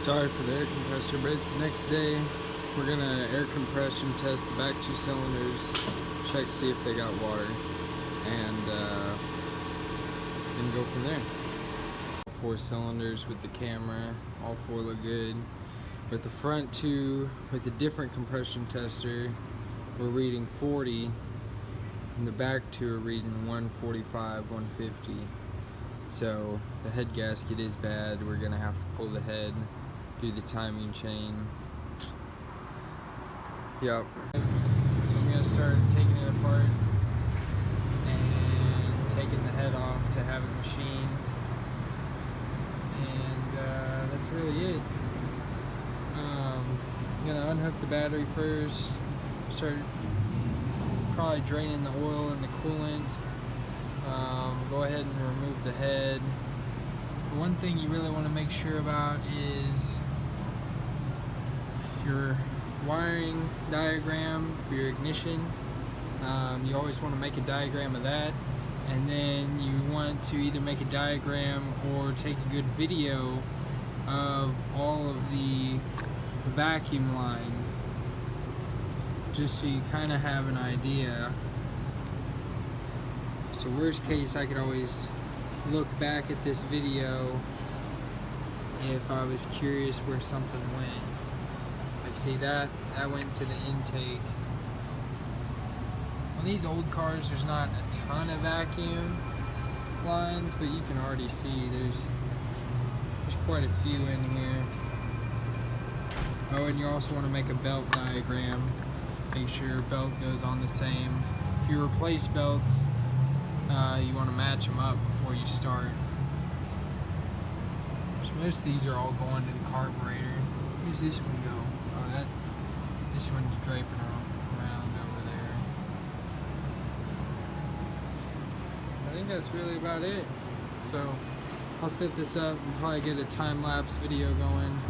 Sorry for the air compressor, but it's the next day. We're gonna air compression test the back two cylinders, check to see if they got water, and then go from there. All four cylinders with the camera, all four look good. With the front two, with a different compression tester, we're reading 40, and the back two are reading 145, 150. So the head gasket is bad. We're gonna have to pull the head, do the timing chain. Yep. So I'm gonna start taking it apart and taking the head off to have it machined. And that's really it. I'm gonna unhook the battery first, start probably draining the oil and the coolant. Go ahead and remove the head. One thing you really want to make sure about is your wiring diagram for your ignition. You always want to make a diagram of that, and then you want to either make a diagram or take a good video of all of the vacuum lines, just so you kind of have an idea. So worst case, I could always look back at this video if I was curious where something went. Like, see, that went to the intake. On these old cars, there's not a ton of vacuum lines, but you can already see there's quite a few in here. Oh, and you also want to make a belt diagram. Make sure your belt goes on the same. If you replace belts, you want to match them up before you start. So most of these are all going to the carburetor. Where's this one go? Oh, this one's draping around over there. I think that's really about it. So I'll set this up and probably get a time-lapse video going.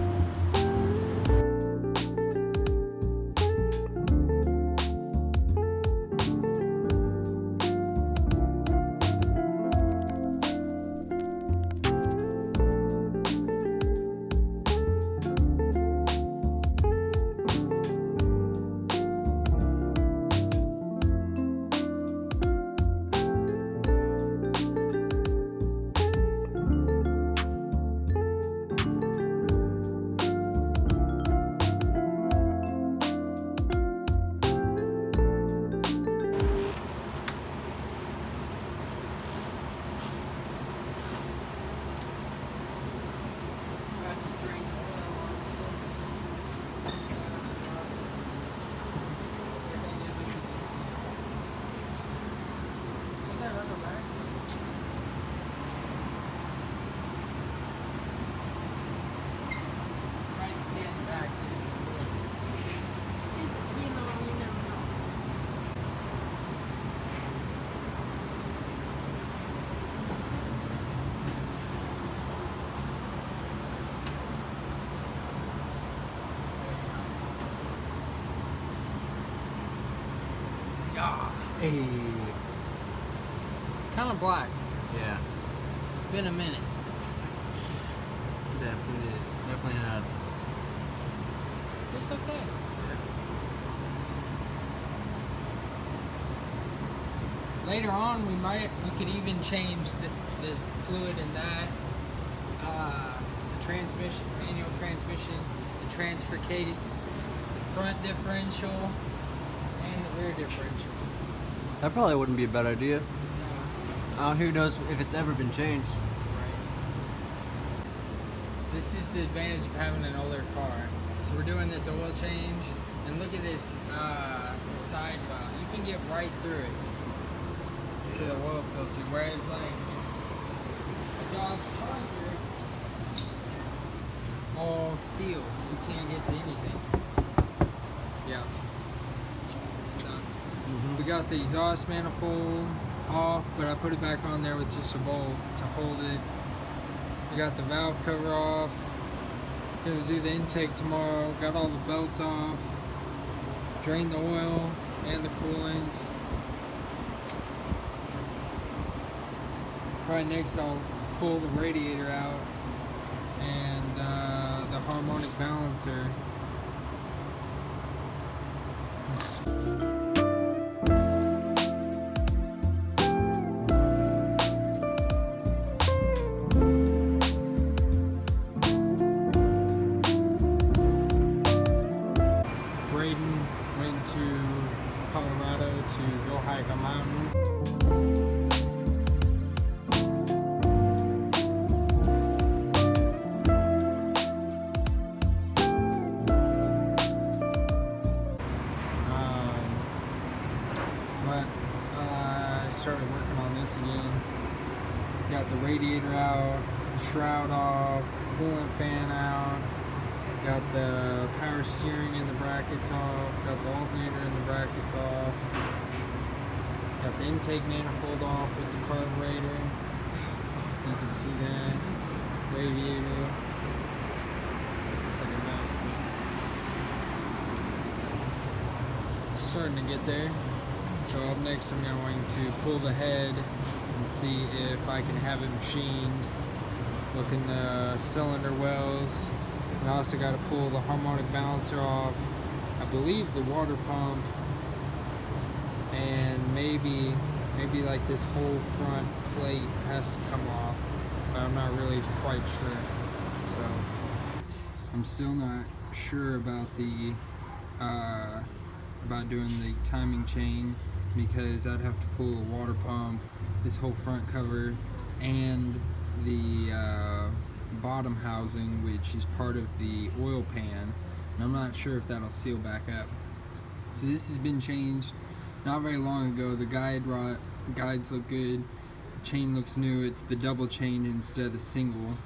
Hey. Kind of black. Yeah. Been a minute. Definitely has. It's okay. Later on, we could even change the fluid in that, the transmission, manual transmission, the transfer case, the front differential, and the rear differential. That probably wouldn't be a bad idea. No. Who knows if it's ever been changed. Right. This is the advantage of having an older car. So we're doing this oil change, and look at this side valve. You can get right through it to the oil filter, whereas like a Dodge Charger, get to anything. Yeah. Sucks. We got the exhaust manifold off, but I put it back on there with just a bolt to hold it. We got the valve cover off. Gonna do the intake tomorrow. Got all the belts off. Drain the oil and the coolant. Probably next I'll pull the radiator out and the harmonic balancer. Braden went to Colorado to go hike a mountain. I started working on this again. Got the radiator out, the shroud off, coolant fan out. Got the power steering and the brackets off. Got the alternator and the brackets off. Got the intake manifold off with the carburetor. You can see that. Radiator. Looks like a mess, but starting to get there. So up next I'm going to pull the head and see if I can have it machined. Look in the cylinder wells. I also got to pull the harmonic balancer off. I believe the water pump, and maybe like this whole front plate has to come off, but I'm not really quite sure. So I'm still not sure about the about doing the timing chain, because I'd have to pull a water pump, this whole front cover, and the bottom housing, which is part of the oil pan, and I'm not sure if that'll seal back up. So this has been changed not very long ago. The guides look good, the chain looks new. It's the double chain instead of the single,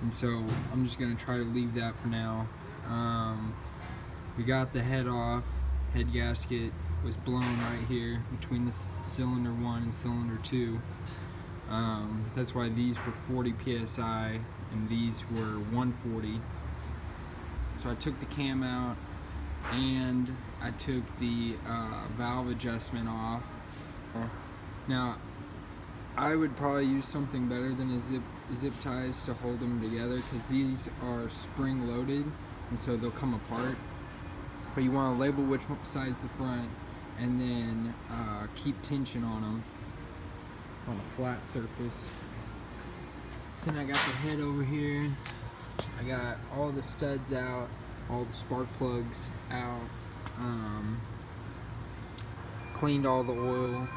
and so I'm just gonna try to leave that for now. We got the head off. Head gasket was blown right here between the cylinder 1 and cylinder 2. That's why these were 40 psi and these were 140. So I took the cam out and I took the valve adjustment off. Now I would probably use something better than zip ties to hold them together, because these are spring loaded and so they'll come apart. But you want to label which side's the front, and then keep tension on them on a flat surface. So then I got the head over here. I got all the studs out, all the spark plugs out, cleaned all the oil,